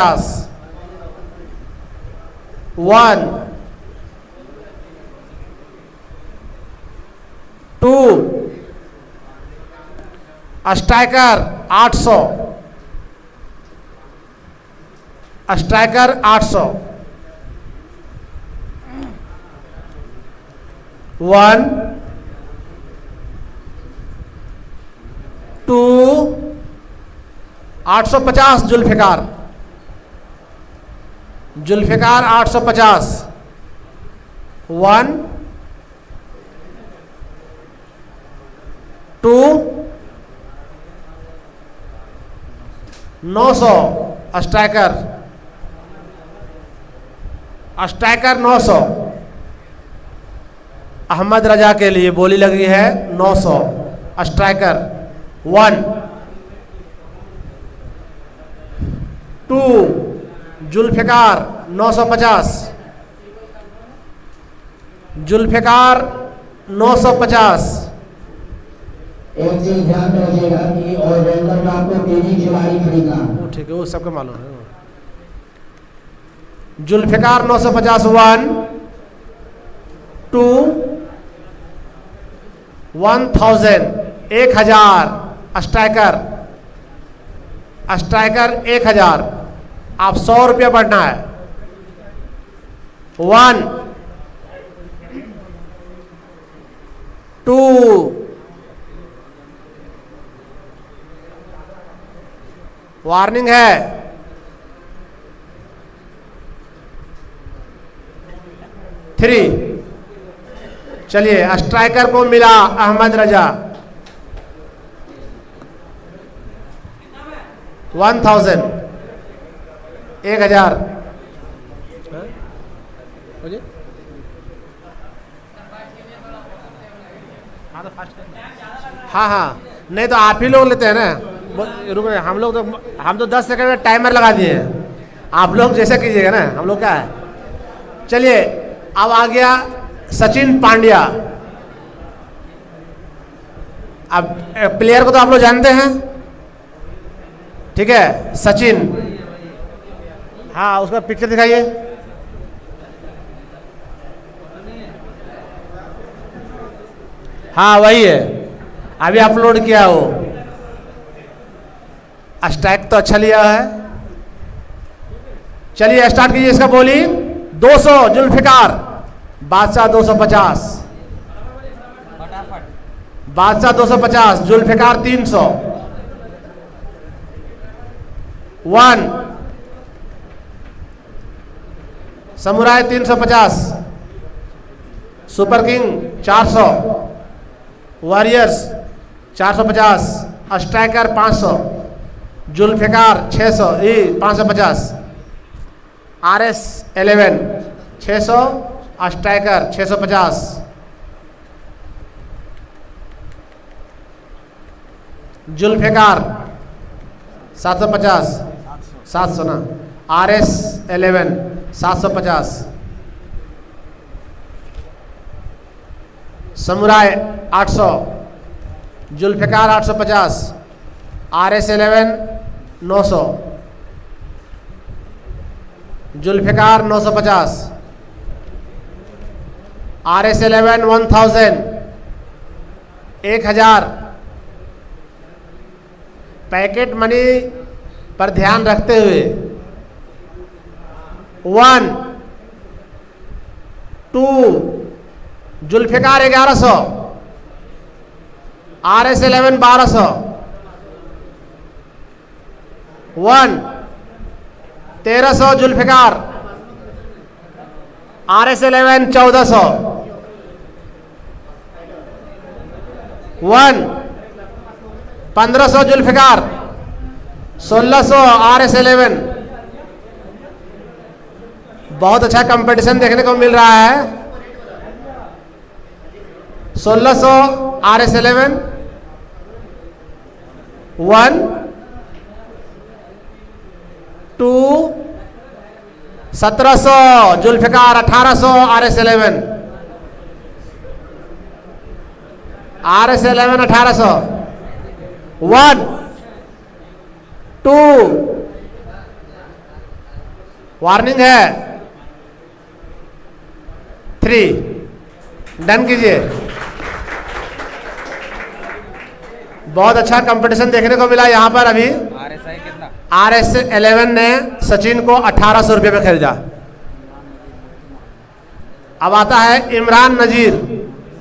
1 2 striker 800 striker 800 1 2 850 Zulfikar 850 1 2 900 striker 900 Ahmed Raza के लिए बोली लगी है 900 स्ट्राइकर 1 2 जुल्फिकार 950 जुल्फिकार 950 एक चीज ध्यान में रखिएगा कि और रैंडम में आपको तेजी की बारी खरीदना वो ठीक है, वो सबको मालूम है। जुल्फिकार 950 1 2 1000 स्ट्राइकर 1000 आप 100 रुपया बढ़ना है 1 2 वार्निंग है 3 चलिए स्ट्राइकर को मिला अहमद रजा 1000 1000 हाँ हाँ नहीं तो आप ही लोग लेते हैं ना। रुको हम तो 10 सेकंड में टाइमर लगा दिए हैं, आप लोग जैसे कीजिएगा ना। हम लोग क्या है, चलिए अब आ गया सचिन पांड्या। अब प्लेयर को तो आप लोग जानते हैं, ठीक है। सचिन, हाँ उसका पिक्चर दिखाइए। हाँ वही है, अभी अपलोड किया हो। स्ट्राइक तो अच्छा लिया है। चलिए स्टार्ट कीजिए इसका बोली। 200 जुल्फिकार बादशाह 250 Badshah 250 Zulfikar 300 1 Samurai 350 Super King 400 Warriors 450 Striker 500 Zulfikar 600 550 RS 11 600 Striker 650 Zulfikar 750 700 ना RS 11 750 Samurai 800 Zulfikar 850 RS 11 900 Zulfikar 950 RS 11 1000 packet money पर ध्यान रखते हुए 1 2 Zulfikar 1100 RS 11 1200 1 1300 Zulfikar RS 11 1400 1 1500 Zulfikar 1600 RS 11 बहुत अच्छा कंपटीशन देखने को मिल रहा है। 1600 RS 11 1 2 1700 Zulfikar 1800 RS 11 RS 11 1800 1 2 warning है 3। डन कीजिए। बहुत अच्छा कंपटीशन देखने को मिला यहाँ पर अभी। RSI कितना? RS11 ने सचिन को 1800 रुपये में खरीदा। अब आता है इमरान नजीर,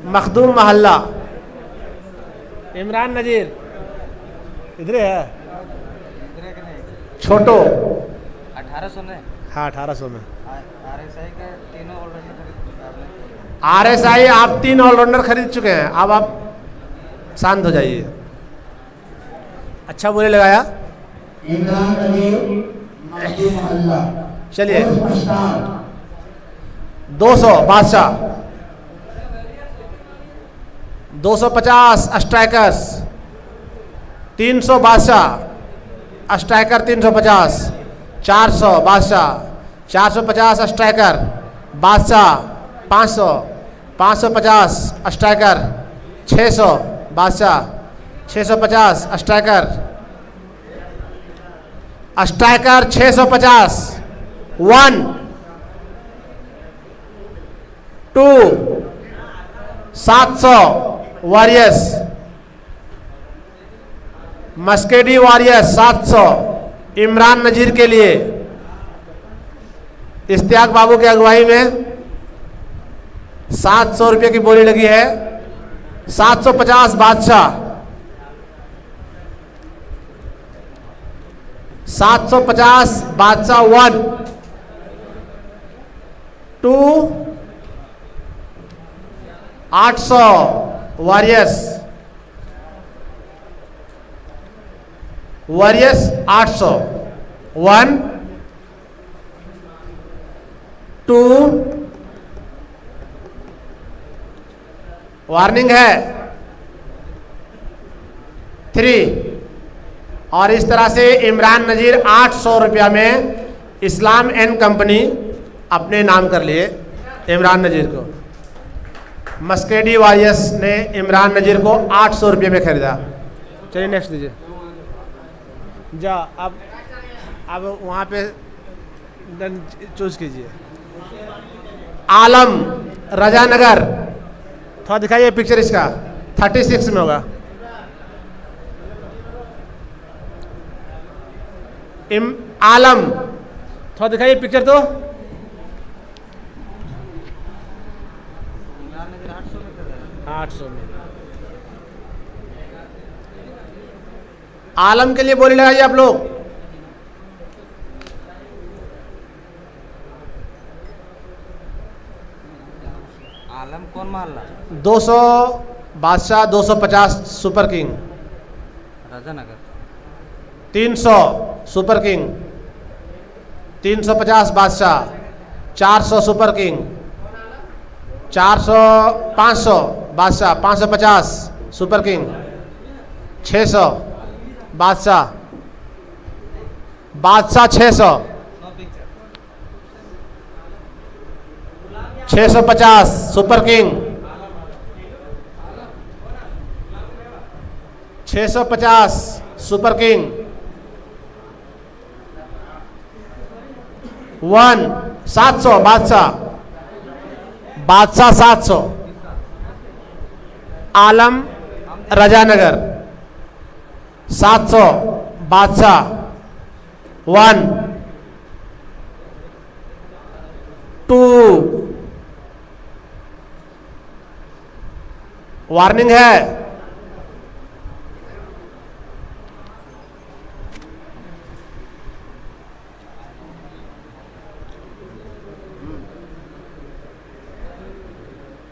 मखदूम मोहल्ला। इमरान नजीर इधर है, छोटो। 1800 में। हाँ 1800 में। RSI का तीनों ऑलरेडी खरीद चुका आपने। RSI आप 3 ऑलराउंडर खरीद चुके हैं। अब आप शांत हो जाइए। अच्छा बोले लगाया। इमरान नजीर, मखदूम मोहल्ला। चलिए। स्टार 200 बादशाह, 250 स्ट्राइकर्स, 300 बादशाह स्ट्राइकर 350, 400 बादशाह, 450 स्ट्राइकर बादशाह, 500, 550 striker, 600 Badshah, 650 striker, striker 650, 1 2 700 warriors, Maskedi warriors 700 Imran Nazir के लिए। इश्तियाक बाबू की अगुवाई में 700 रुपये की बोली लगी है। 750 बादशाह, 750 बादशाह 1 2 800 वॉरियर्स, 800 1 2 वार्निंग है 3। और इस तरह से इमरान नजीर 800 रुपया में इस्लाम एंड कंपनी अपने नाम कर लिए इमरान नजीर को। मस्केडी वॉरियर्स ने इमरान नजीर को 800 रुपये में खरीदा। चलिए नेक्स्ट दीजिए। जा अब वहाँ पे चूज कीजिए। आलम रजानगर, थोड़ा दिखाइए पिक्चर इसका। 36 में होगा। आलम, थोड़ा दिखाइए पिक्चर तो। 800 में आलम के लिए बोली लगाइए आप लोग। आलम कौन मोहल्ला? 200 बादशाह, 250 super king, Rajanagar. 300 super king, 350 बादशाह, 400 सुपर किंग, 400 500 बादशाह, 550 सुपर किंग, 600 बादशाह, 600, 650 सुपर किंग, 650 सुपर किंग, 700 बादशाह, 700 आलम रजानगर, 700 बादशाह 1 2 वार्निंग है।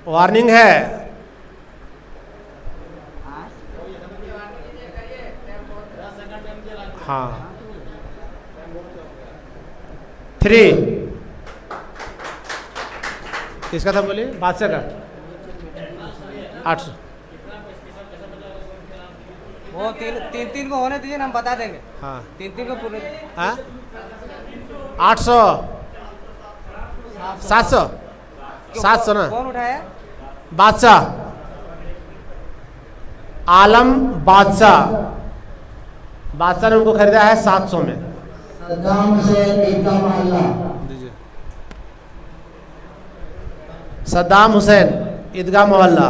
वार्निंग है। हाँ 3 किसका था बोलिए? बादशाह का 800। वो तीन को होने दीजिए ना, हम बता देंगे। हाँ तीन को पूरे। हाँ 800 700 700 ना। कौन उठाया? बादशाह आलम, बादशाह ने उनको खरीदा है 700 में। सद्दाम हुसैन ईदगाह मोहल्ला। सद्दाम हुसैन ईदगाह मोहल्ला।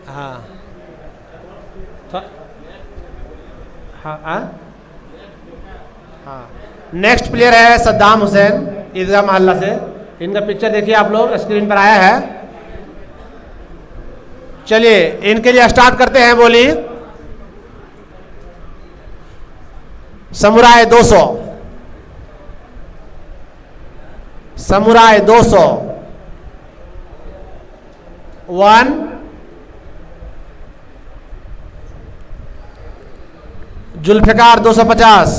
हाँ हाँ हाँ। नेक्स्ट प्लेयर है सद्दाम हुसैन ईदगाह मोहल्ला से। इनका पिक्चर देखिए आप लोग, स्क्रीन पर आया है। चलिए इनके लिए स्टार्ट करते हैं। बोली Samurai 200, Samurai 200, 1, Zulfikar 250,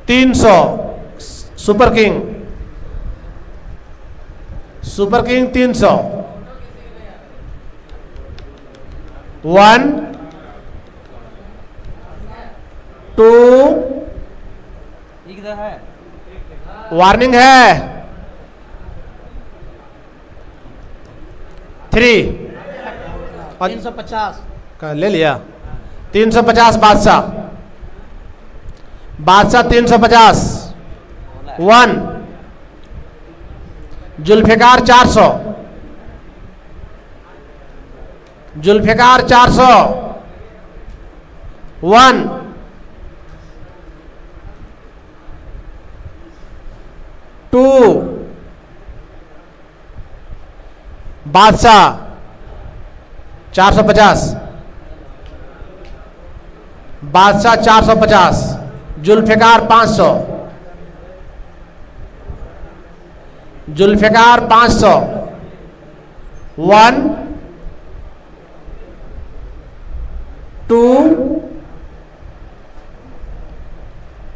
300, super King, Super King 300, 1, 2, इधर है वार्निंग है, 3, 350 का ले लिया। 350 बादशाह, बादशाह 350, 1, जुल्फिकार 400, जुल्फिकार 400, 1, 2, बादशाह 450, बादशाह 450, जुल्फिकार 500, जुल्फिकार 500, 1, 2,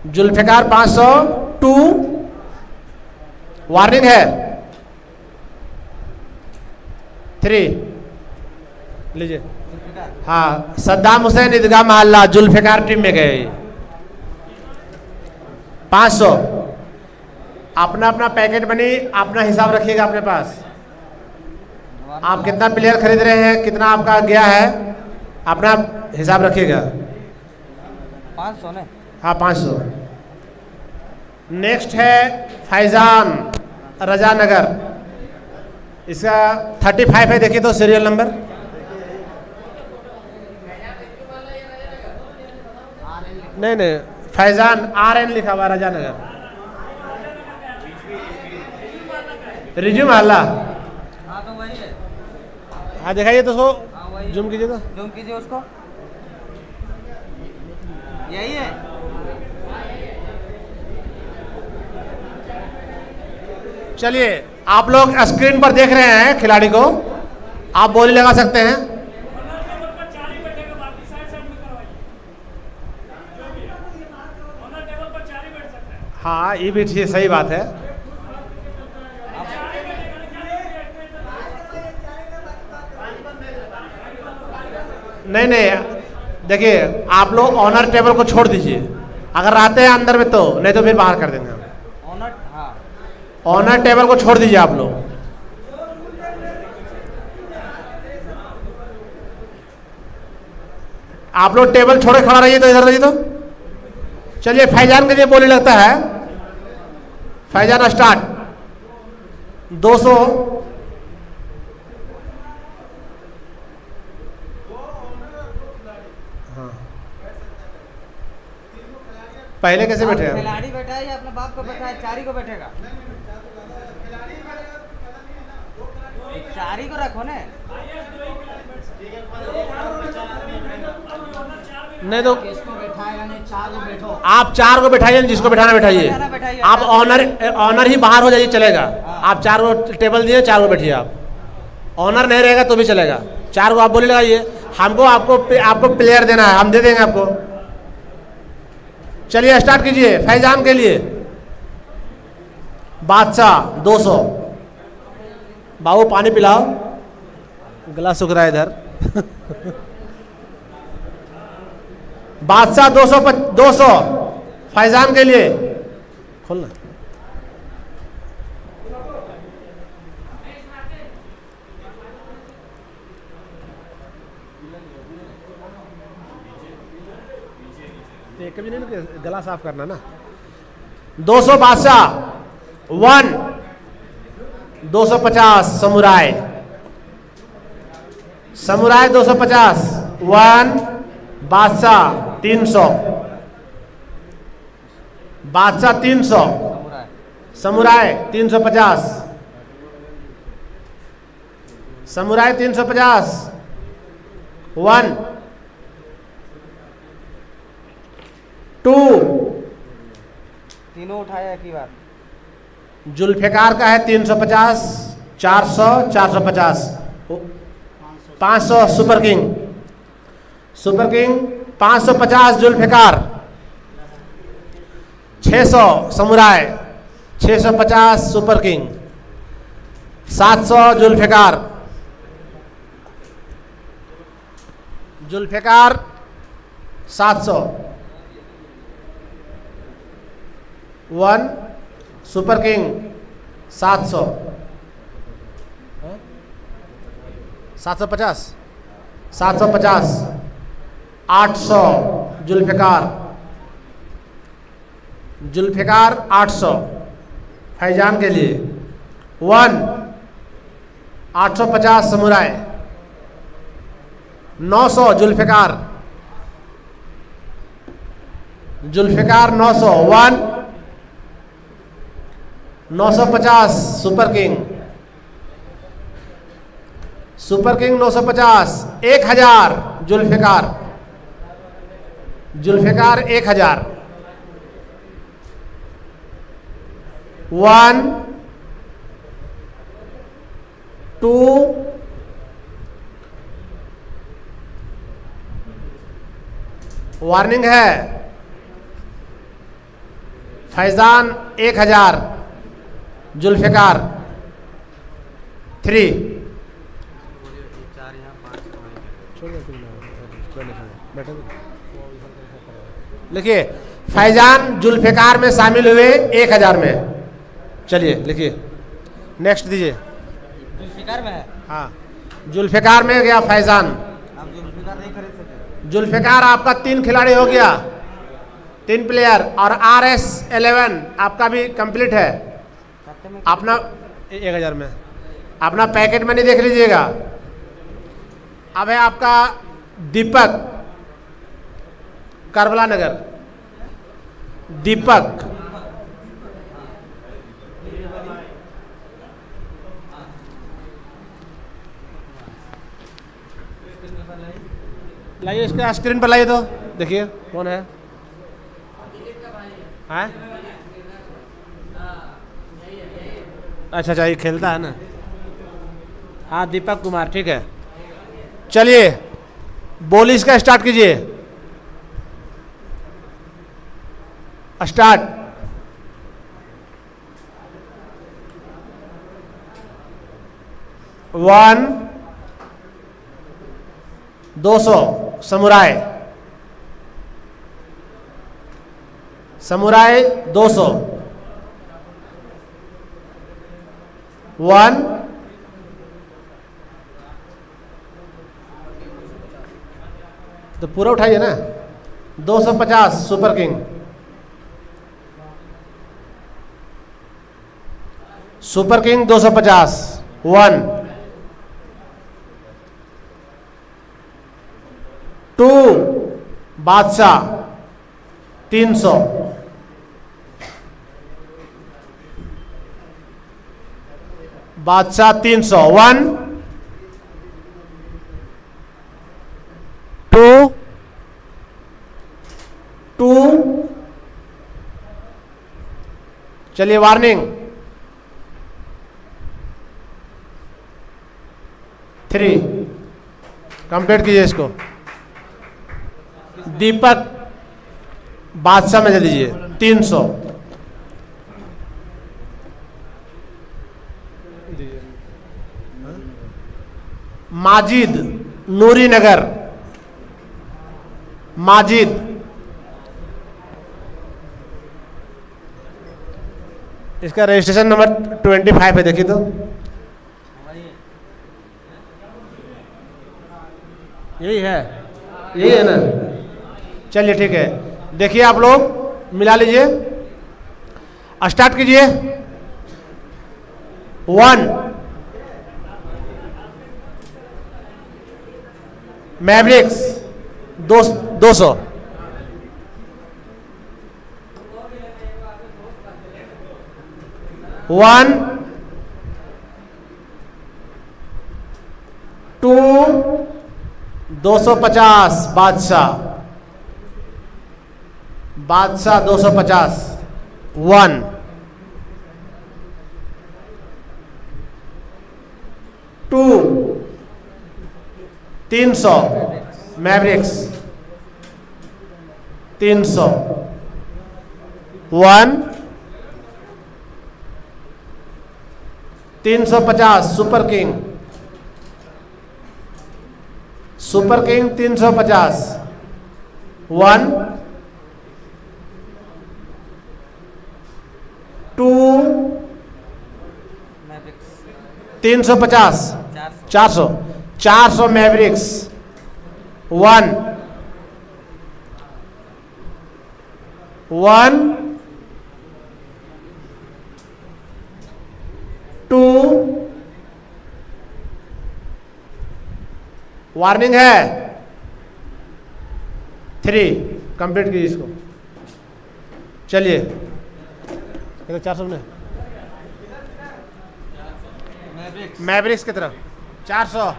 जुल्फिकार 500, 2, वार्निंग है, 3। लीजिए। हाँ, सद्दाम हुसैन ईदगाह मोहल्ला जुल्फिकार टीम में गए। 500। अपना अपना पैकेट बनी, अपना हिसाब रखिएगा अपने पास। आप कितना प्लेयर खरीद रहे हैं, कितना आपका गया है, अपना हिसाब रखिएगा। 500 ने। हाँ 500। नेक्स्ट है फैजान रजानगर, इसका 35 है। देखिए तो सीरियल नंबर। नहीं, फैजान RN लिखा हुआ रजानगर, रिज्यूम मोहल्ला। हाँ तो वही है। हाँ दिखाइए तो उसको, हाँ वही। जूम कीजिए तो। जूम कीजिए उसको। यही है। चलिए आप लोग स्क्रीन पर देख रहे हैं खिलाड़ी को, आप बोली लगा सकते हैं। हाँ ये भी ठीक, सही बात है। नहीं, देखिए आप लोग ऑनर टेबल को छोड़ दीजिए, अगर आते हैं अंदर में तो, नहीं तो फिर बाहर कर देंगे हम। ऑनर, हाँ ऑनर टेबल को छोड़ दीजिए आप लोग। आप लोग टेबल छोड़े खड़ा रहिए तो, इधर रहिए तो। चलिए फैजान के लिए बोली लगता है। फैजान स्टार्ट। 200, हाँ पहले कैसे बैठे हैं? खिलाड़ी बैठा है या अपने बाप को बैठा है? 4 ही को बैठेगा। 4 ही को रखो ने। नहीं तो किसको बैठाएगा? नहीं 4 को बैठो। आप 4 को बैठाइए, जिसको बैठाना बैठाइए। आप ऑनर ही बाहर हो जाइए, चलेगा। आप 4 को टेबल दिए, 4 को बैठिए। आप ऑनर नहीं रहेगा तो भी चलेगा। 4 को आप बोली लगाइए। हमको आपको प्लेयर देना है, हम दे देंगे आपको। चलिए स्टार्ट कीजिए फैजान के लिए। बादशाह 200। बाबू पानी पिलाओ, गला सूख रहा है इधर। बादशाह 200 फैजान के लिए। खोलना। कभी नहीं, गला साफ करना ना। 200 बादशाह, 1 250 समुराय, समुराय 250, 1 बादशाह 300, बादशाह 300, समुराय समुराय 350, समुराय 350, 1 2 तीनों उठाया एक ही बार। जुल्फिकार का है 350, 400, 450, 500 Super King, Super King 550 Zulfikar, 600 Samurai, 650 Super King, 700 Zulfikar, Zulfikar 700, 1 Super King 700, 750, 750, 800 Zulfikar, Zulfikar 800 Faizan के लिए, 1 850 Samurai, 900 Zulfikar, Zulfikar 900, 1 950 super King, Super King 950, 1000 Zulfikar, Zulfikar 1000, 1 2 warning है, फैजान 1000 जुल्फिकार 3, लिखिए फैजान जुल्फिकार में शामिल हुए 1000 में। चलिए लिखिए, नेक्स्ट दीजिए। जुल्फिकार में है। हाँ, जुल्फिकार में गया फैजान। आप जुल्फिकार नहीं खरीद सके। जुल्फिकार आपका 3 खिलाड़ी हो गया, 3 प्लेयर, और RS11 आपका भी कंप्लीट है। सत्य में अपना 1000 में अपना पैकेट मनी देख लीजिएगा। अब है आपका दीपक, करबला नगर, दीपक लाइए, इसका स्क्रीन पर लाइए तो देखिए कौन है। हाँ? अच्छा अच्छा, ये खेलता है ना। हाँ, दीपक कुमार, ठीक है। चलिए बोली इसका स्टार्ट कीजिए। स्टार्ट। वन 200 समुराय, समुराय 200, 1 तो पूरा उठाइए ना। 250 सुपर किंग, सुपर किंग 250, 1 2 बादशाह 300, बादशाह 300, 1 2 2। चलिए वार्निंग 3, कंप्लीट कीजिए इसको। दीपक बादशाह में दे दीजिए 300, माजिद नूरी नगर, माजिद इसका रजिस्ट्रेशन नंबर 25 है, देखिए तो यही है, यही है ना। चलिए ठीक है, देखिए आप लोग मिला लीजिए। स्टार्ट कीजिए। 1 Mavericks 200। 1 2 250 Badshah 250। 1 2 300 Mavericks 300। 1 350 Super king 350। 1 2 मैविक्स 350 400 400 Mavericks. 1 2 warning है 3 कंप्लीट कीजिए इसको। चलिए 400 में मैविक्स मैवरिक्स की तरफ 400।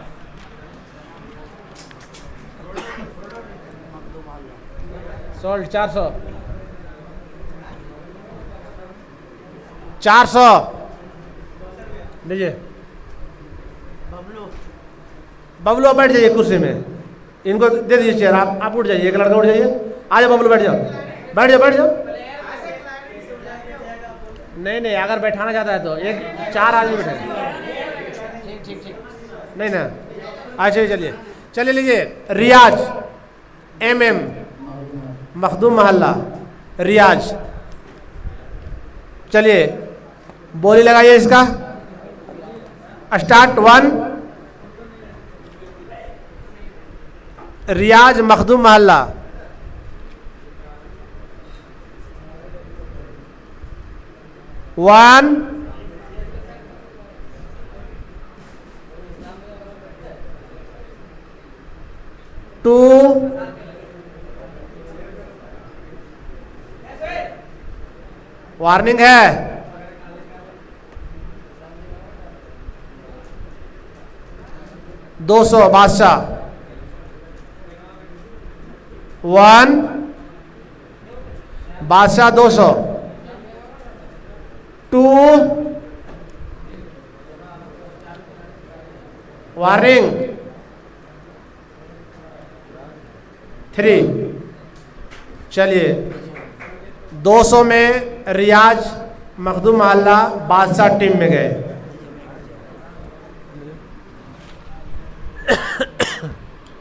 सोल्ड 400 लीजिए। बबलू बैठ जाइए कुर्सी में, इनको दे दीजिए चेयर। आप उठ जाइए, एक लड़का उठ जाइए। आ जाओ बबलू, बैठ जाओ बैठ जाओ बैठ जाओ। नहीं अगर बैठाना चाहता है तो एक 4 आदमी बैठे। ठीक नहीं ना, अच्छा चलिए लीजिए। रियाज MM मखदूम मोहल्ला रियाज। चलिए बोली लगाइए इसका। स्टार्ट। 1 रियाज मखदूम मोहल्ला 1 2 वार्निंग है 200 बादशाह। 1 बादशाह 200। 2 वार्निंग 3। चलिए 200 में रियाज मखदूम मोहल्ला बादशाह टीम में गए।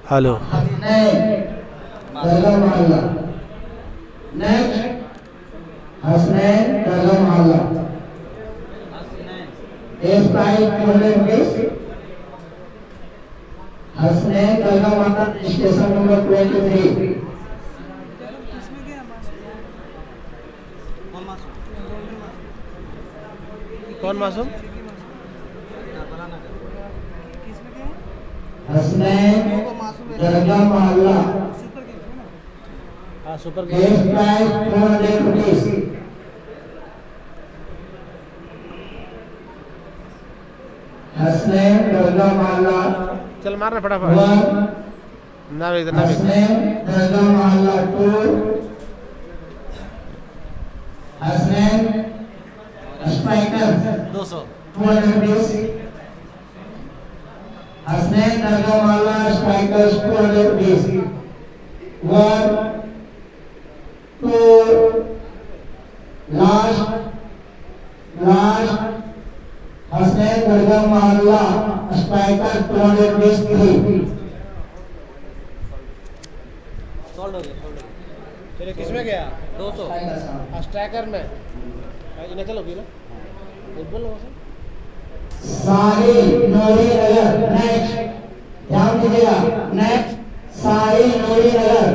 हेलो दरगाह मोहल्ला। नेक्स्ट हसनैन दरगाह मोहल्ला। एक प्राइस 200 रुपीस। हसनैन दरगाह मोहल्ला स्टेशन नंबर 23। कौन मासूम? हसनैन दरगाह मोहल्ला। हाँ सुपर एक प्राइस 200 रुपीस। हसनैन दरगाह मोहल्ला। चल मारना फटाफट। 1 ना इधर ना हसनैन दरगाह मोहल्ला 2। हसनैन स्पाइकर 200। 200 रुपीस। हसनैन दरगाह मोहल्ला स्पाइकर 200 रुपीस। 1 2 लास्ट हसनैन दरगाह मोहल्ला स्पाइकर 200 रुपीस 3। सोल्ड हो गया चलिए किसमें गया? 200 स्ट्राइकर में इन्हें चलोगी ना बोलो सारी नूरी नगर। नेक्स्ट ध्यान दीजिएगा। नेक्स्ट सारी नूरी नगर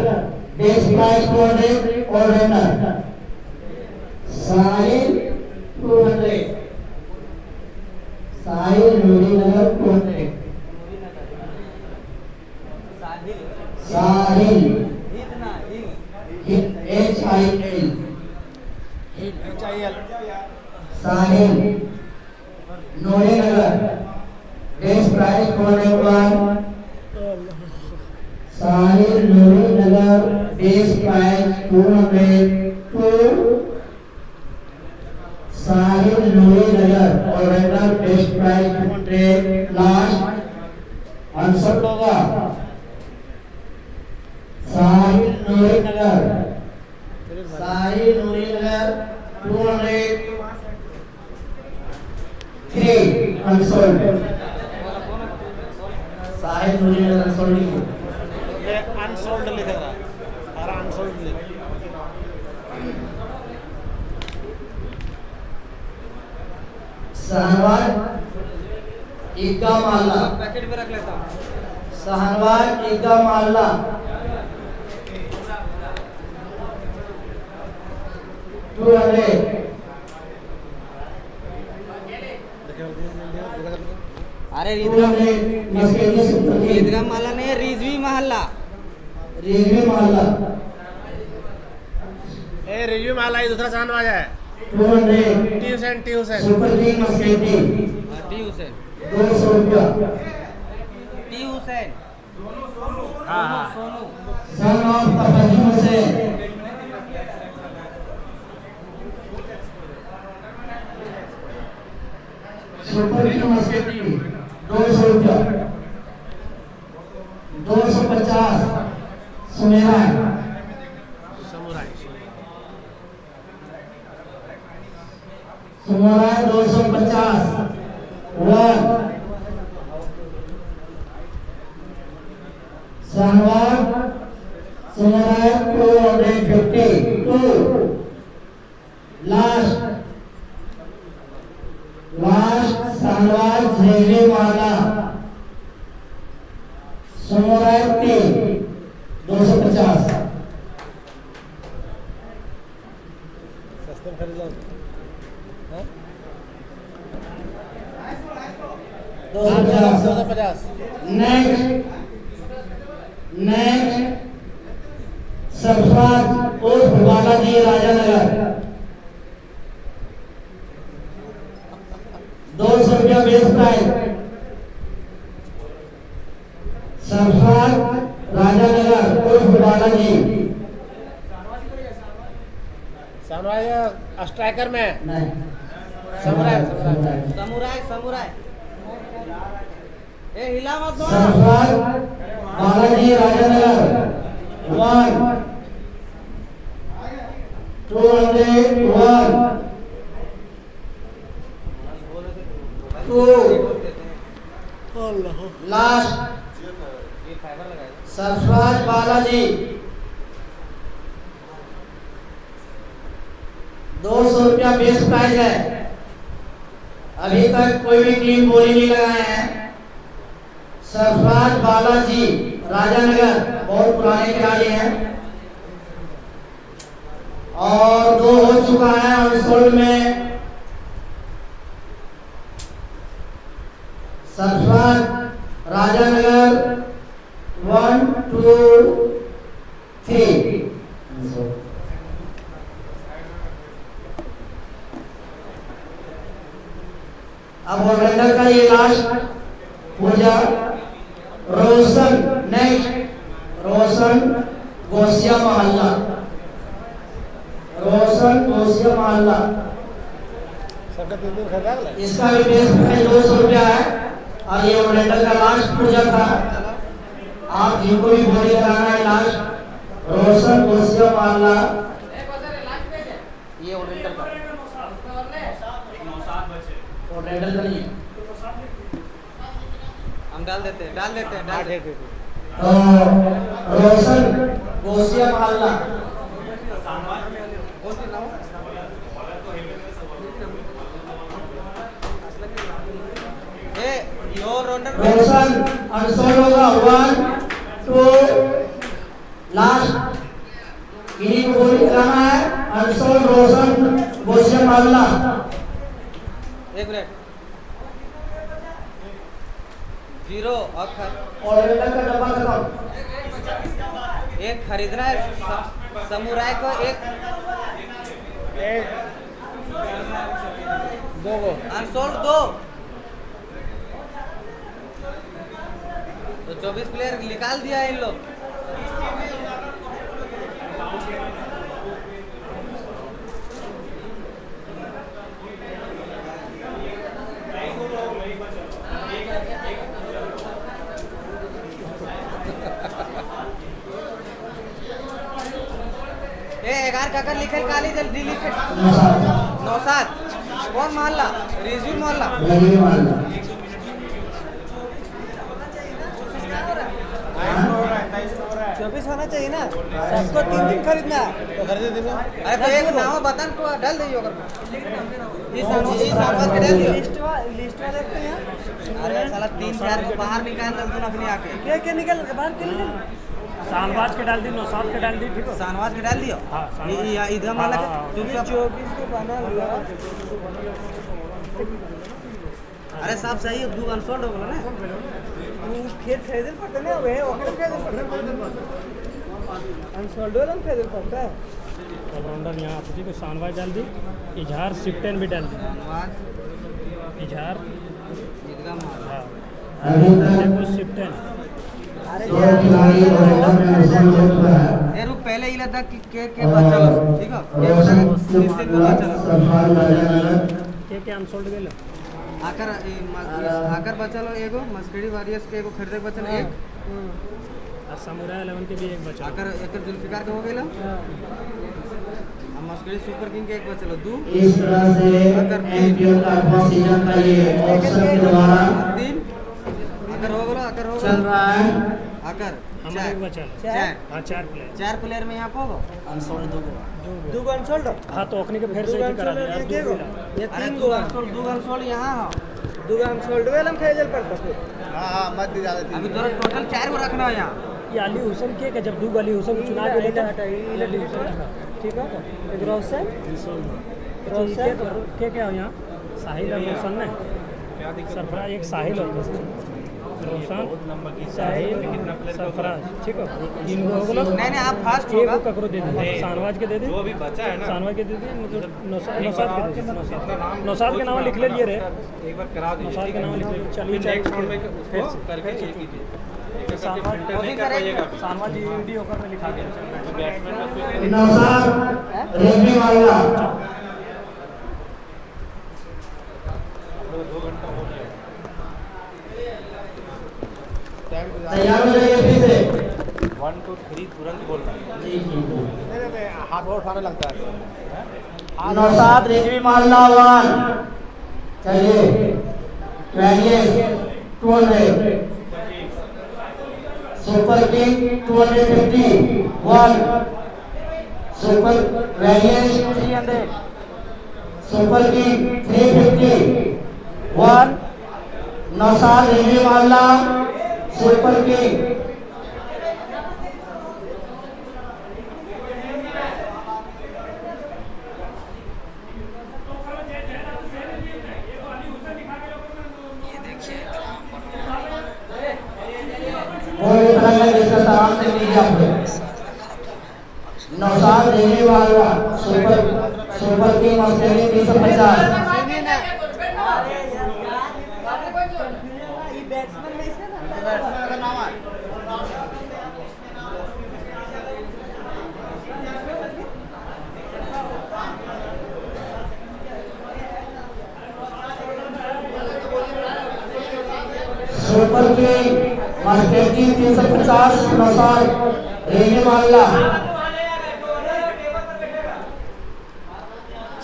बेस प्राइस 200 और रेंडर। सारी 200 साहिल नूरी नगर 200 साहिल HIL साहिल नूरी नगर बेस प्राइस 201 साहिल नूरी नगर बेस प्राइस 202 साहिल नूरी नगर और render base price 200 last answer होगा साहिल नूरी नगर 203 अनसोल्ड साहिल नूरी नगर अनसोल्ड अनसोल्ड लिख रहा और अनसोल्ड लिख सहनवाज ईदगाह मोहल्ला पैकेट में रख लेता हूँ। सहनवाज ईदगाह मोहल्ला 200 अरे मस्केली ईदगाह मोहल्ला नहीं, रिजवी मोहल्ला। रेलवे मोहल्ला ए रिव्यू माला ही दूसरा सहनवाज है 200 T Hussain super king Maskeli T Hussain 200 रुपया टी हुसैन हाँ हाँ Sonu son of Tafheem Hussain super king Maskeli 200 रुपया 250 Sumera samurai Sumera 250 one Shahnawaz Sumera 252 last Shahnawaz रेलवे माला सुमेरा 250 सस्ते में खरीद लो 250 नेक्स्ट सरफराज उर्फ बालाजी राजानगर 200 रुपया बेस प्राइस सरफराज राजानगर उर्फ बालाजी सहनवाज स्ट्राइकर में नहीं समुराई समुराय समुराय ए हिला मत दो। सरफराज बालाजी राजानगर 1 201 2 लास्ट ये फाइबर लगाएगा। सरफराज बालाजी 200 रुपया बेस प्राइस है। अभी तक कोई भी टीम बोली नहीं लगाए हैं। सरफराज बालाजी राजानगर बहुत पुराने खिलाड़ी हैं और 2 हो चुका है अनसोल्ड में। सरफराज राजानगर 1 2 3 अब ऑलराउंडर का ये लास्ट पूजा रोशन नेक्स्ट रोशन गोसिया मोहल्ला सबका 3 खरीदा गया इसका भी बेस प्राइस 200 रुपया है और ये ऑलराउंडर का लास्ट पूजा था। आप जिनको भी बोली कराना है लास्ट रोशन गोसिया मोहल्ला ये ओरिएंटल का ऑलराउंडर का नहीं हम डाल देते हैं डाल देते हैं हाँ डाल देते ठीक हैं। ठीक तो रोशन गोसिया मोहल्ला कौन सी लाऊं? ए योर राउंडर रोशन अनसोल्ड होगा 1 2 लास्ट इन्हीं को गोली कराना है। अनसोल्ड रोशन गोसिया मोहल्ला मिनट 0 और ऑर्डर का डब्बा खत्म। एक खरीदना है समुराई को एक दो गो अनसोल्ड 2 तो 24 प्लेयर निकाल दिया है इन लोग। ए 11 काकर लिखे काली जल्दी लिखे नौसाद कौन मोहल्ला रिजवी मोहल्ला रवि वाला 24 होना चाहिए ना, सबको 3 खरीदना है। अरे तो एक नाम बता तो डाल दीजिए अगर इस सामान के डाल दियो लिस्ट में देखते हैं। अरे साला 3-4 को बाहर निकाल दे तुम अपने आके क्या निकल बाहर क्या निकल शाहनवाज के डाल दी, नौसाद के डाल दी, ठीक है। शाहनवाज के डाल दियो हाँ, शाहनवाज। ये इधर माला हाँ, हाँ, तुम सब 24 को बना हुआ। अरे सब सही है दो अनसोल्ड हो गलो ना खेत खरीदल पड़ता ना, वे ओकरे खरीदल पड़ता। अनसोल्ड वाला खरीदल पड़ता है। ऑलराउंडर यहाँ आप ठीक है। शाहनवाज डाल दी, इजहार सिप्टेन भी डाल दी, शाहनवाज इजहार ईदगाह माला हाँ अभी तक देखो सिप्टेन अरे 2 खिलाड़ी ऑर्डर में नशा है। ए रुक पहले इला तक के बचल ठीक है के बचल तीन में बचल सफाई नगर के अनसोल्ड गेल आकर आकर बचल एगो मस्कड़ी वारियर्स के एगो खरीदे बचल एक और समुराई 11 के भी एक बचा। आकर एक जुल्फिकार के हो गेल हम मस्कड़ी सुपर किंग के एक बचल दो इस तरह से एमपीएल का अगला सीजन का ये ऑप्शन के द्वारा 3 आकर हो गेलो आकर हो चल रहा है। आकर हमारे एक बचा है। चार हाँ 4 प्लेयर। 4 प्लेयर में यहाँ को अनसोल्ड 2 दो अनसोल्ड हाँ तो ओखनी के फिर से ही करा दिया। ये अरे 3 दो अनसोल्ड यहाँ हो दो अनसोल्ड वाला खरीदल पड़ता फिर। अभी तोरा टोटल 4 को रखना है यहाँ ये अली हुसैन के जब दूग अली हुसैन चुना के लेता है ठीक है। एक रोशन के क्या हो यहाँ साहिल और रोशन ने सरफराज एक साहिल और रोशन साहिल सरफराज ठीक है। तीन गो हो गलो। नहीं आप फास्ट एक होगा को ककरो दे दी, शाहनवाज के दे दी, जो अभी बचा है ना शाहनवाज के दे दी, मतलब नौसाद के दे दी। नौसाद के नाम लिख ले लिए रे, एक बार करा दीजिए नौसाद के नाम लिख ले। चलिए नेक्स्ट राउंड में फिर उसको करके ये कीजिए शाहनवाज नहीं कर पाइएगा शाहनवाज ईडी होकर में लिखा दिया। बैट्समैन का स्विच नौसाद रेमी वाला 2 घंटा हो गया। तैयार हो जाइए फिर से। 1 2 3 तुरंत बोलना है। जी जी हाथ और उठाने लगता है। नौसाद रिजवी माल्ला 1 चलिए warriors 200 super king 250 1 super warriors 300 super king 350 1 Naushad Rizvi Malla super king जिसका सामान से लीजिए आप नौसाद देवी वाला सुपर किंग ऑस्ट्रेलिया 350 बैट्समैन में इसका सुपर किंग ऑस्ट्रेलिया 350 नौसाद देवी वाला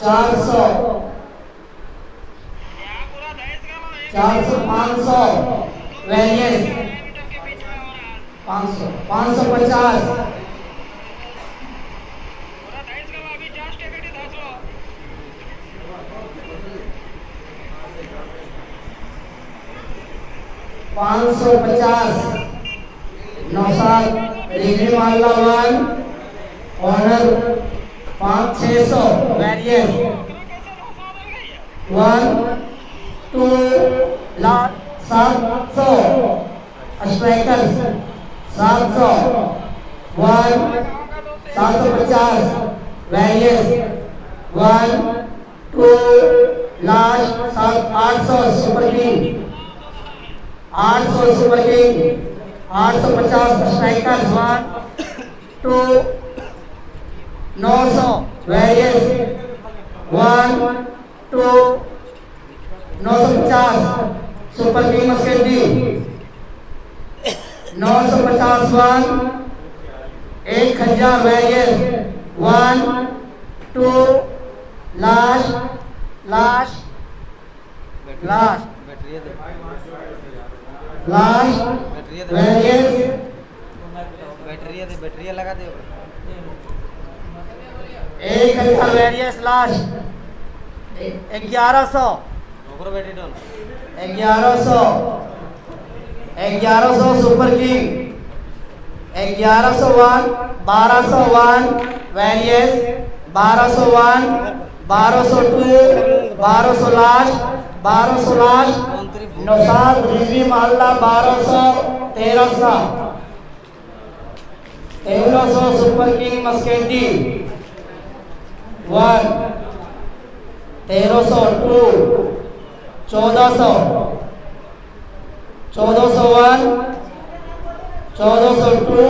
400 500 वेरियस 500 550 550 नौसाद डिग्री Malla 1 owner 500 warriors 1 700 strikers 700 1 750 warriors 1 2 last 800 super king 800 super king 850 strikers 1 2 900 warriors 1 2 950 super king Masketi 951 1000 warriors 1 2 last battery दे लास्ट वैरियस बैटरी लगा दे 1000 वैरियस लास्ट 1100 ओकरो बैटरी डाल 1100 सुपर किंग 1101 1201 वैरियस 1201 1202 1200 लास्ट 900 रिजवी मोहल्ला 1200 1300 सुपर किंग मस्केटी 1 1300 2 1400 1401 1402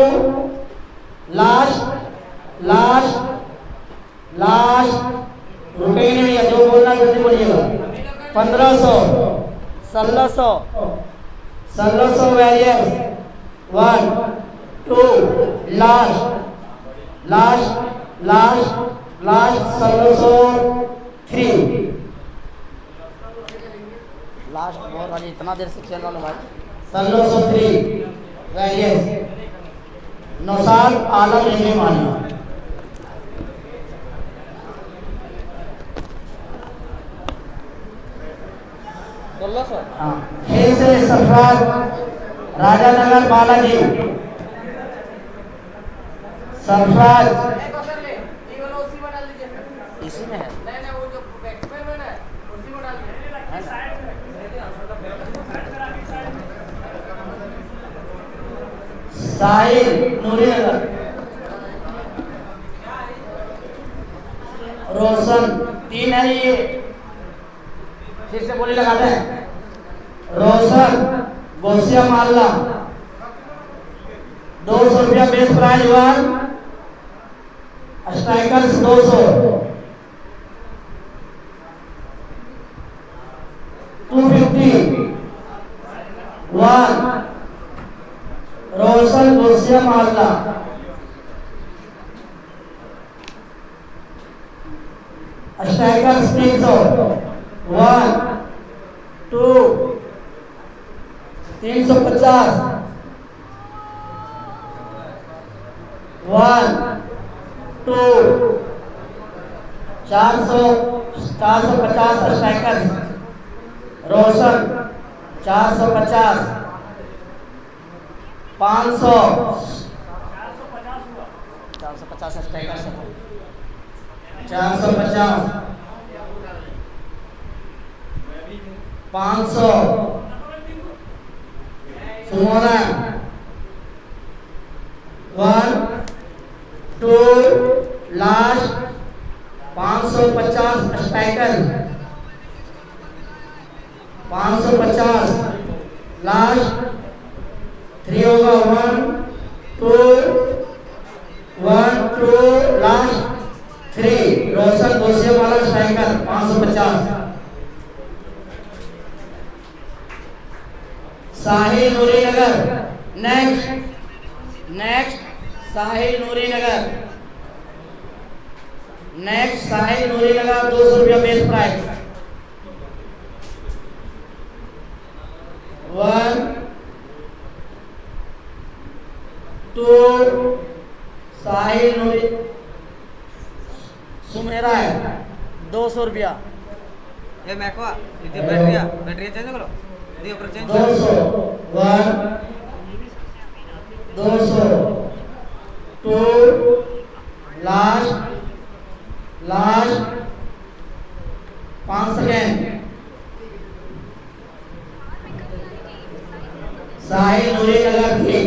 लास्ट रुपये नहीं है जो बोलना जल्दी बोलिएगा 1500 1600 वैरियस 1 2 लास्ट 1603 लास्ट बहुत आज इतना देर से चल रहा भाई 1603 वैरियस 9 आलम नहीं मानना हाँ फिर से सरफराज राजानगर बालाजी सरफराज इसी में है साहिल नूरीनगर रोशन 3 है ये फिर से बोली लगाते हैं रोशन गोसिया माल्ला 200 रुपया बेस प्राइज 1 स्ट्राइकर्स 200 250 1 रोशन गोसिया माल्ला स्ट्राइकर्स 300 1 2 350 1 2 450 स्ट्राइकर्स रोशन 450 500 450 स्ट्राइकर से 450 500 सुमोना 1 2 लास्ट 550 स्ट्राइकर 550 लास्ट 3 होगा 1 2 लास्ट 3 रोशन गोसिया वाला स्ट्राइकर 550 साहिल नूरीनगर नेक्स्ट साहिल नूरीनगर 200 रुपया बेस प्राइस 1 2 साहिल नूरी सुमेरा है 200 रुपया ए मैको इधर बैटरी चेंज करो दे ऊपर चेंज 200 1 200 2 लास्ट 5 सेकेंड साहिल दूरी नगर थी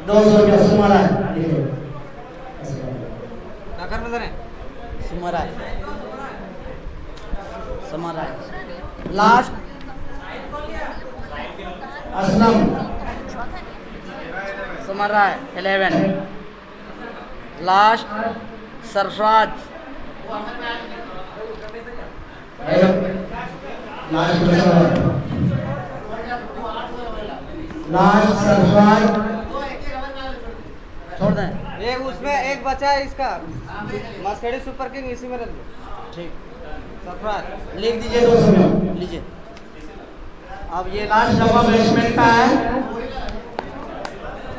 200 रुपया सुमारा लिखे काकर मदन है Sumra Samara last Aslam Samara 11 last Sarfaraz last Sarfaraz छोड़ दें एक उसमें एक बचा है इसका मस्कड़ी सुपर किंग इसी में रख दो ठीक सरफराज लिख दीजिए 200 रुपया लीजिए अब ये लास्ट डब्बा बेसमेंट का है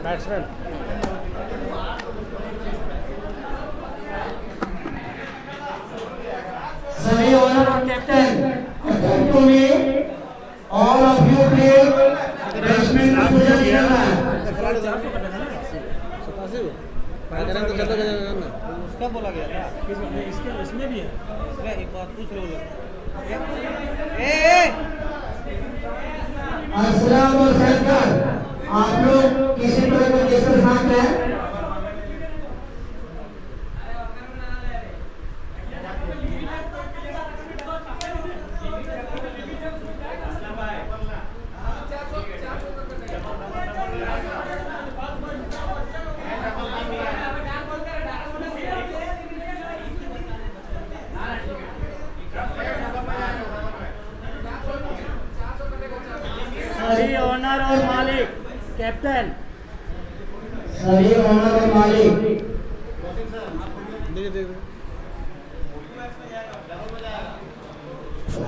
बैट्समैन सभी ओनर और captain according to me all of you please basement का पूजा करना है उसका बोला गया था इसमें भी है इसमें एक बात पूछ लो ए असलम और सरकार आप लोग किसी तरह का केसर हाथ है सभी ओनर और मालिक कैप्टन सभी ओनर और मालिक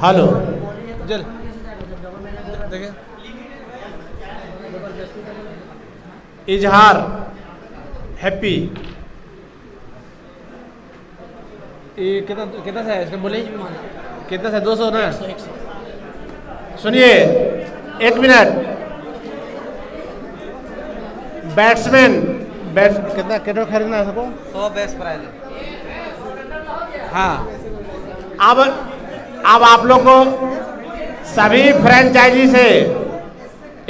हेलो इजहार हैप्पी ये कितना कितना से है इसका बोले कितना से 200 ना सुनिए 1 मिनट बैट्समैन कितना कितना खरीदना है सबको 100 बेस्ट प्राइज है हाँ अब आप लोग को सभी फ्रेंचाइजी से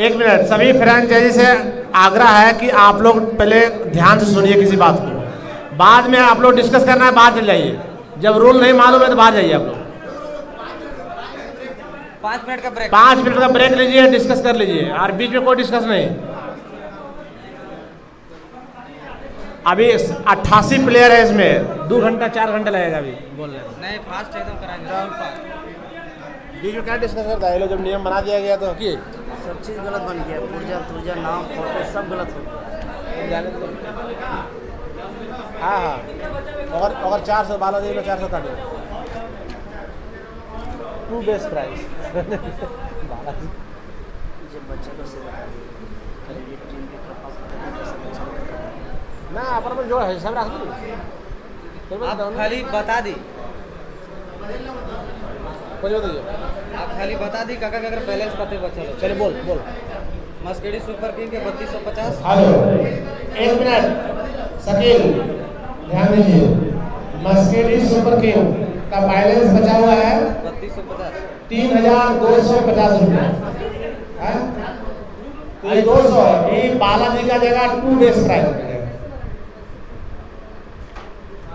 1 मिनट सभी फ्रेंचाइजी से आग्रह है कि आप लोग पहले ध्यान से सुनिए किसी बात को बाद में आप लोग डिस्कस करना है बाहर चले जाइए जब रूल नहीं मालूम है तो बाहर जाइए आप लोग 5 मिनट का ब्रेक 5 मिनट का ब्रेक लीजिए डिस्कस कर लीजिए और बीच में कोई डिस्कस नहीं अभी 88 प्लेयर है इसमें 2 घंटा 4 घंटा लगेगा अभी बोलने में नहीं फास्ट एकदम कराएंगे राहुल फास्ट बीच में क्या डिस्कस करता है ये लोग जब नियम बना दिया गया तो कि सब चीज़ गलत बन गया पुर्जा तुर्जा नाम फोटो सब गलत हो गया हाँ हाँ अगर 400 बालाजी में 400 काटे 2 बेस्ट प्राइस बालाजी जब बच्चे को से क्रेडिट टीम के पास ना अपन में जो है सब रख दो आप खाली बता दी कुछ बताइए आप खाली बता दी काका का अगर बैलेंस पते बचा लो चलिए बोल मस्कड़ी सुपर किंग के 3250 हेलो 1 मिनट शकील ध्यान दीजिए मस्केडी सुपर किंग का बैलेंस बचा हुआ है 3250 3250 रुपया है तो ये 200 ये बालाजी का जगह 2 बेस प्राइस हो जाएगा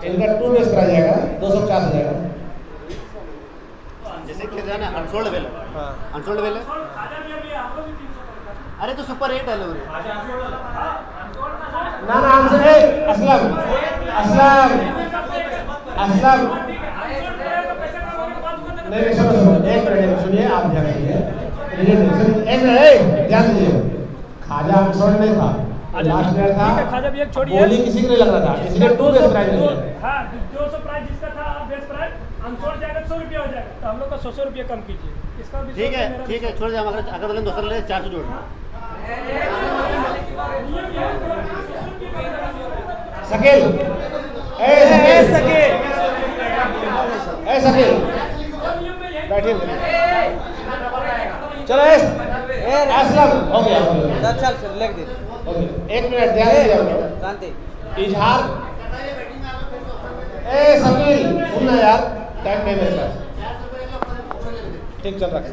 इनका 2 बेस प्राइस जाएगा 250 हो जाएगा जैसे कि जाना अनसोल्ड वेल हाँ अनसोल्ड वेल अरे तो सुपर 8 है लोग ना हमसे असलम असलम असलम नहीं सुनो एक मिनट सुनिए आप ध्यान दीजिए एक मिनट ध्यान दीजिए खाजा हम छोड़ नहीं था लास्ट में था खाजा भी एक छोड़िए बोली किसी को नहीं लग रहा था किसी ने 2 बेस प्राइस लिया हाँ 200 प्राइस जिसका था बेस्ट प्राइस अनसोल्ड जाएगा 100 रुपया हो जाएगा तो हम लोग का 100 रुपया कम कीजिए इसका भी ठीक है छोड़ दे अगर बोले दूसरा ले 400 जोड़ शकील शकील बैठिए चलो असलम हो गया चल लिख दे ओके 1 मिनट ध्यान दीजिए आप लोग शांति इजहार शकील सुनना यार टाइम नहीं मेरे पास ठीक चल रहा है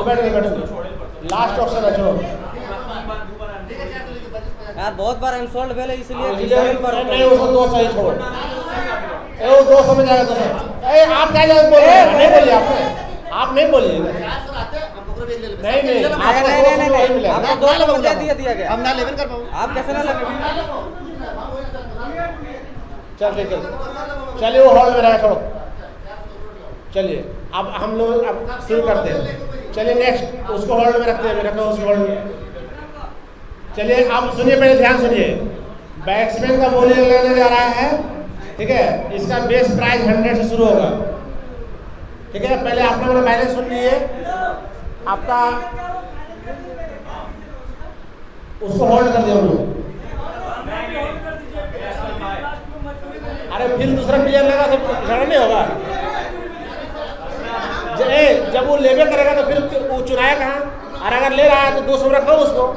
बैठ गए लास्ट ऑप्शन है छोड़ो यार बहुत बार इंसल्ट भेले इसलिए नहीं उसको 200 ही छोड़ो। ए वो 200 में जाएगा 200। ए आप क्या बोल रहे हैं? नहीं बोलिए आप नहीं बोलिए। नहीं आपको 200 में दिया गया। हम ना लेवन कर पाऊँ। आप कैसे ना लगे? चल ठीक है, चलिए वो हॉल में रहेगा, छोड़ो। चलिए अब हम लोग अब शुरू करते हैं। चलिए नेक्स्ट उसको होल्ड में रखते हैं, रखो उसको होल्ड में। चलिए अब सुनिए, पहले ध्यान सुनिए। बैट्समैन का बॉलिंग लेने जा रहा है, ठीक है। इसका बेस प्राइस 100 से शुरू होगा, ठीक है। पहले आप लोगों ने बैलेंस सुन लिए आपका, उसको होल्ड कर दिया हम लोग। अरे फिर दूसरा प्लेयर लगा तो झगड़ा नहीं होगा। जब वो लेवे करेगा तो फिर वो चुनाया कहाँ, और अगर ले रहा है तो 200 रखो उसको।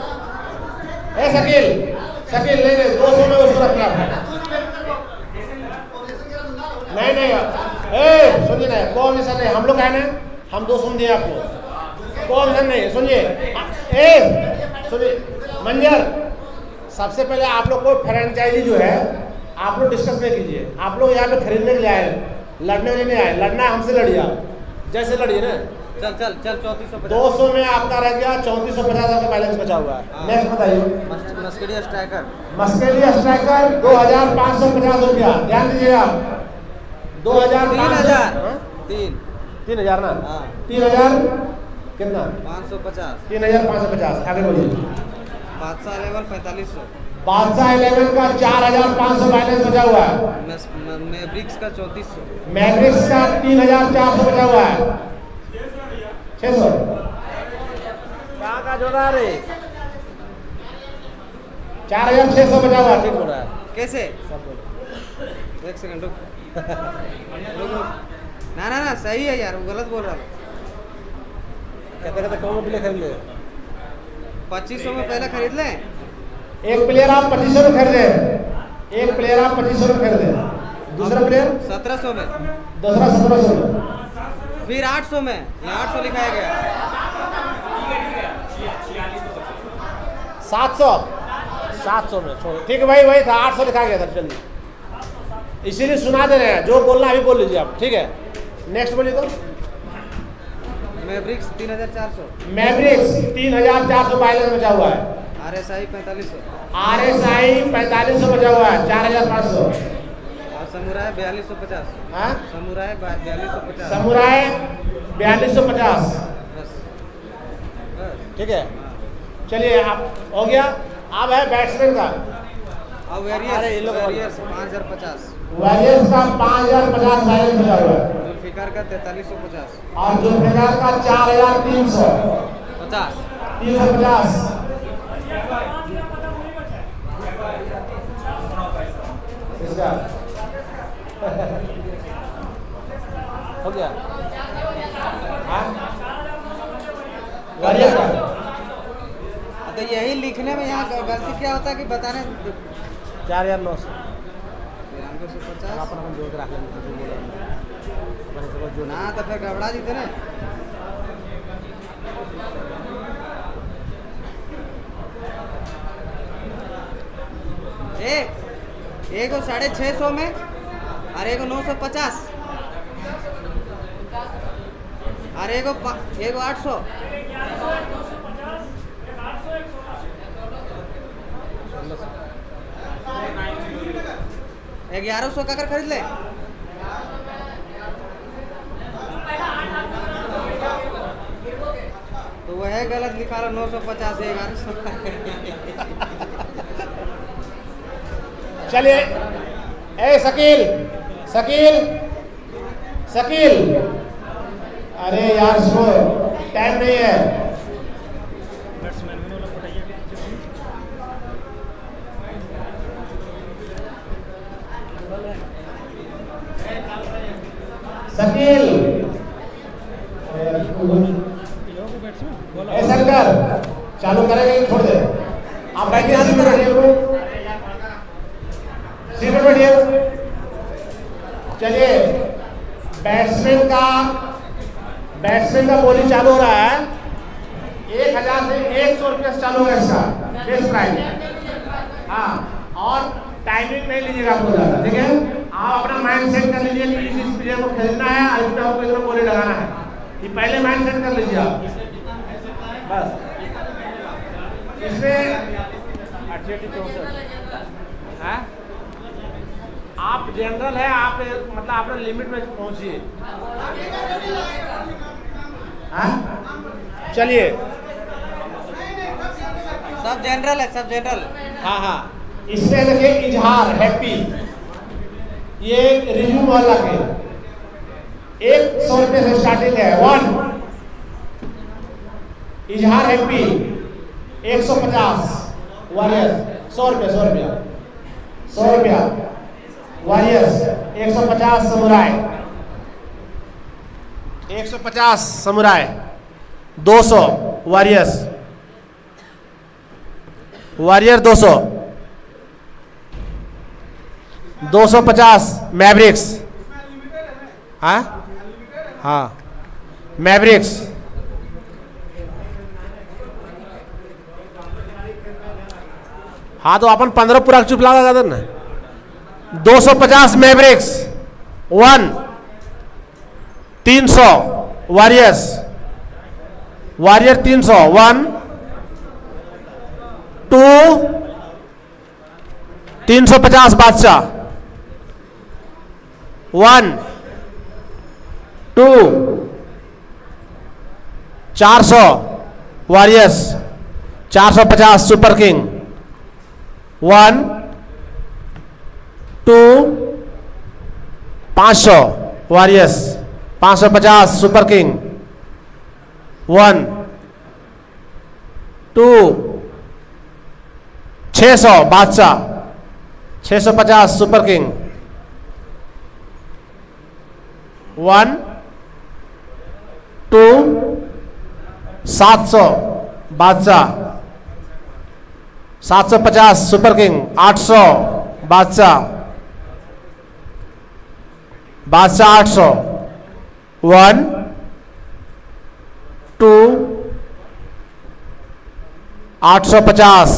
ए शकील ले 200 में उसको रखना। नहीं ए सुनिए ना, कॉम्बिनेशन नहीं, हम लोग है ना, हम 200 दिए आपको, कॉम्बिनेशन नहीं। सुनिए सुनिए मंजर, सबसे पहले आप लोग को फ्रेंचाइजी जो है आप लोग डिस्कस नहीं कीजिए। आप लोग यहाँ पे खरीदने के लिए आए, लड़ने के लिए नहीं आए। लड़ना हमसे लड़िए, आप जैसे लड़िए ना। चल 3450। 200 में आपका रह गया 3450 का बैलेंस बचा हुआ है। नेक्स्ट बताइए। मस्केडिया स्ट्राइकर 2550 रुपया। ध्यान दीजिए आप, 3000 ना, 3000 कितना, 550। 3550। आगे बोलिए। बादशाह लेवल 4500। बादशाह 11 का 4500 बैलेंस बचा हुआ है। मैवरिक्स का 3400। मैवरिक्स का 3400 बचा हुआ है। 600 कहाँ का जोड़ा रे, 4600 बचा हुआ है। ठीक हो रहा है कैसे? एक सेकंड रुक। ना सही है यार, वो गलत बोल रहा है। कहते कौन प्लेयर खरीद ले? 2500 में पहले खरीद लें। एक प्लेयर आप 2500 में खरीदे, एक प्लेयर आप 2500 में खरीदे, दूसरा प्लेयर 1700 में, दूसरा 1700 में, फिर 800 में। यहाँ 800 लिखाया गया। 700 में छोड़ो। ठीक है भाई, वही था, 800 लिखा गया था। चलिए इसीलिए सुना दे रहे हैं, जो बोलना अभी बोल लीजिए आप, ठीक है। नेक्स्ट बोलिए। तो मैवरिक्स 3400। मैवरिक्स 3400 बैलेंस बचा हुआ है। RSI 4500। RSI 4500 बचा हुआ है। 4500। और समुराय 4250। हाँ, समुराय 4250। समुराय 4250। बस ठीक है, चलिए आप हो गया। अब है बैट्समैन का। और वॉरियर्स 5050। वॉरियर्स का 5050 बैलेंस बचा हुआ है। जुल्फिकार का 4350। और जुल्फिकार का 4350। 350। इसका हो गया। वॉरियर्स का तो यही लिखने में यहाँ गलती क्या होता है कि बताने 4900। 9250। अपन जोड़ के रख लेंगे ना तो फिर गड़बड़ा जीते ना। एक 650 में और एक 950 और एक 800। 1100 का कर खरीद ले। तो वह है गलत लिखा रहा 950 1100। चलिए ए शकील, अरे यार सुनो, टाइम नहीं है। शकील ए शंकर, चालू करेंगे छोड़ दे। आप बैठिए, सीट पर बैठिए। चलिए बैट्समैन का बॉलिंग चालू हो रहा है। 1000 से 100 रुपये से चालू होगा इसका बेस प्राइस। और टाइमिंग नहीं लीजिएगा आपको ज़्यादा, ठीक है। आप अपना माइंड सेट कर लीजिए कि इस प्लेयर को खेलना है और इसमें आपको इतना गोली लगाना है, ये पहले माइंड सेट कर लीजिए आप बस। इसमें 68-64 है, आप जनरल है, आप मतलब अपने लिमिट में पहुंचिए। चलिए सब जनरल है, सब जनरल। हाँ हाँ, इसमें देखिए इजहार हैप्पी, ये रिव्यू मोहल्ला के 100 रुपये से स्टार्टिंग है। 1 इजहार हैप्पी 150 वॉरियर्स 100 रुपया 100 रुपया warriors 150 samurai 150 samurai 200 warriors warrior 200 250 Mavericks. हाँ हाँ मैवरिक्स हाँ तो अपन 15 पूरा चुप लगा था ना। 250 मैवरिक्स 1 300 वॉरियर्स वॉरियर 300 1 2 350 बादशाह 1 2 400 Warriors 450 super king 1 2 500 warriors 550 super king 1 2 600 Badshah 650 Super king 1 2 700 बादशाह 750 सुपर किंग 800 बादशाह 800 1 2 850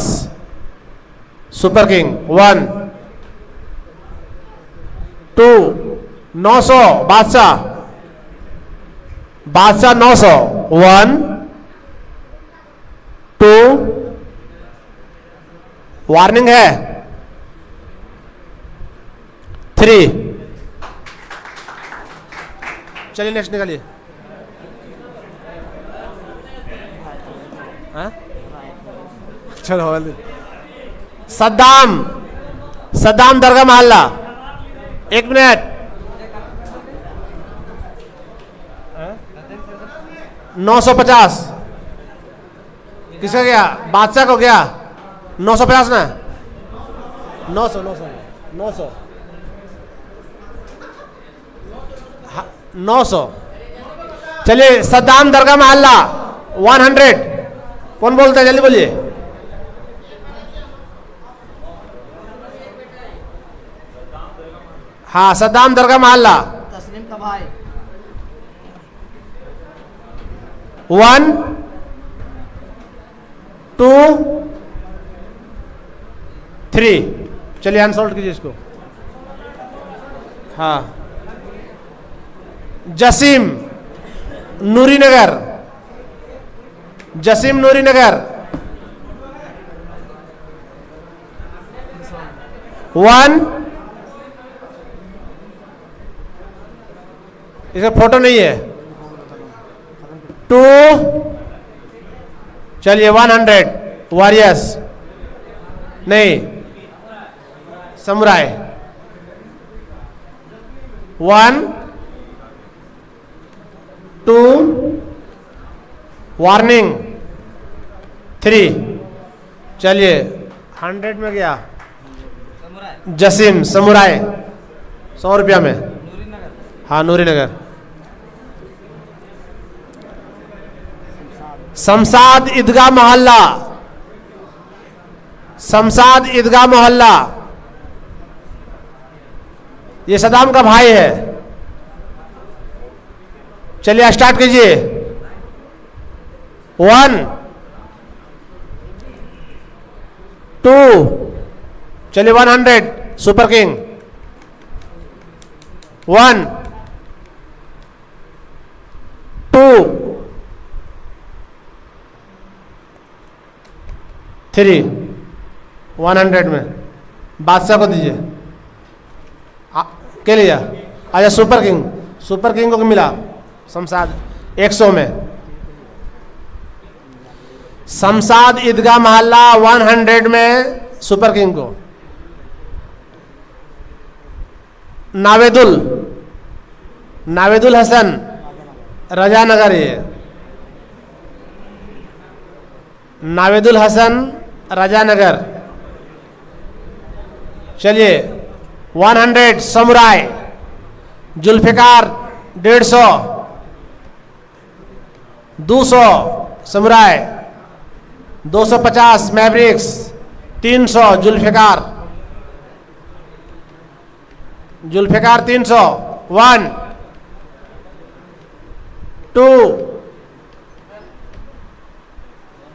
सुपर किंग 1 2 900 बादशाह 900 1 2 वार्निंग है 3। चलिए नेक्स्ट निकालिए। चलो सद्दाम दरगाह मोहल्ला 1 मिनट 950 किसका गया? बादशाह को गया 950 ना 900 चलिए सद्दाम दरगाह मोहल्ला 100 कौन बोलता है जल्दी बोलिए। हाँ सद्दाम दरगाह मोहल्ला तस्लीम का भाई 1 2 3 चलिए अनसोल्ड कीजिए इसको। हाँ जसीम नूरी नगर 1 इसका फोटो नहीं है 2 चलिए 100 वॉरियर्स नहीं समुराय 1 2 वार्निंग 3 चलिए 100 में गया जसीम समुराय 100 रुपया में। हाँ नूरी नगर शमशाद ईदगाह मोहल्ला ये सद्दाम का भाई है। चलिए स्टार्ट कीजिए 1 2 चलिए 100 सुपर किंग 1 2 3 100 में बादशाह को दीजिए के लिया। अच्छा सुपर किंग को मिला शमशाद 100 में। शमशाद ईदगाह मोहल्ला 100 में सुपर किंग को। नावेदुल हसन रजानगर, ये नावेदुल हसन रजानगर। चलिए 100 Samurai Zulfikar 150 200 Samurai 250 Mavericks 300 Zulfikar 300 1 2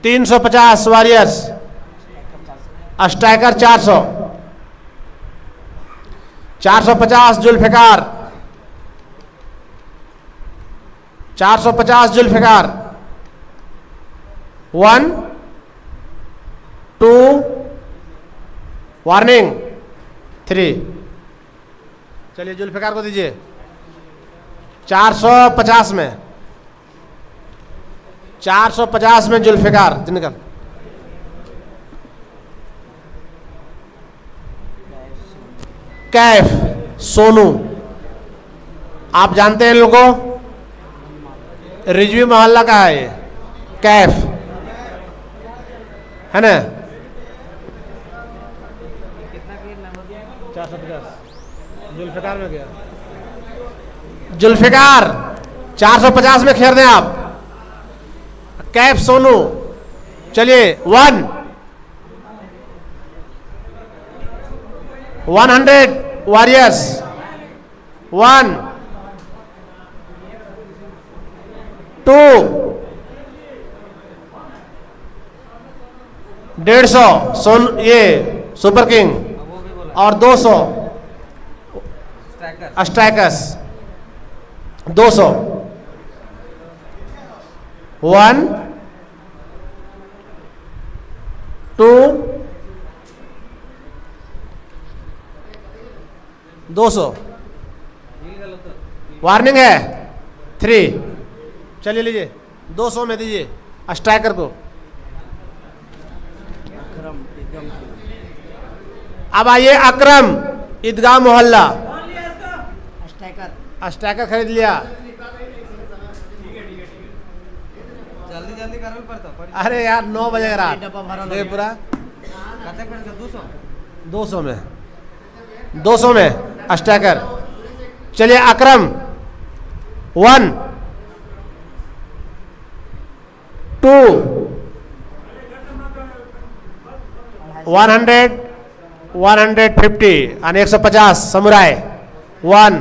350 Warriors Striker 450 Zulfikar 450 Zulfikar 1 2 warning 3। चलिए जुल्फिकार को दीजिए 450 में 450 में जुल्फिकार निकल। कैफ सोनू, आप जानते हैं इन लोगों को, रिजवी मोहल्ला का है ये कैफ, है ना। 450 जुल्फिकार में गया, जुल्फिकार 450 में खेल दें आप। कैफ सोनू, चलिए 100 वॉरियर्स 1 2 150 ये सुपर किंग और 200 स्ट्राइकर्स 200 1 2 200 वार्निंग है 3। चलिए लीजिए 200 में दीजिए स्ट्राइकर को। अब आइए अकरम ईदगाह मोहल्ला स्ट्राइकर खरीद लिया। जल्दी जल्दी करो पड़ता। अरे यार 9 बजे रात देखिए पूरा 200 में 200 में स्ट्राइकर। चलिए अकरम 1 2 100 150 और 150 समुराय 1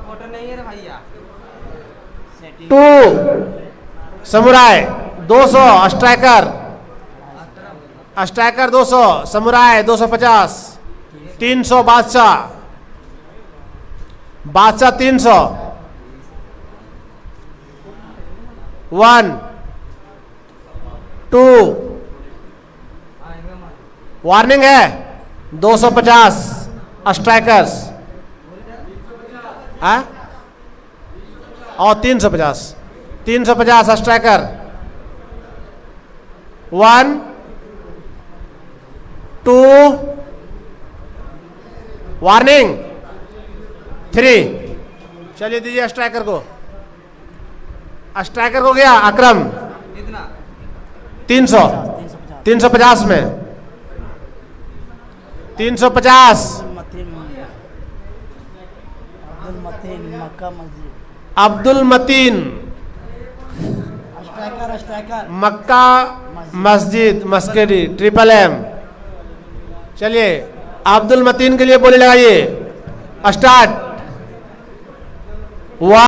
फोटो नहीं है रे भैया। 2 समुराय 200 स्ट्राइकर 200 समुराय 250 300 बादशाह 300 1 2 वार्निंग है 250 स्ट्राइकर्स और 350 स्ट्राइकर 1 2 वार्निंग 3। चलिए दीजिए स्ट्राइकर को गया अकरम कितना 350 में 350 अब्दुल मतीन मक्का मस्जिद मस्केडी MM। चलिए अब्दुल मतीन के लिए बोली लगाइए स्टार्ट 1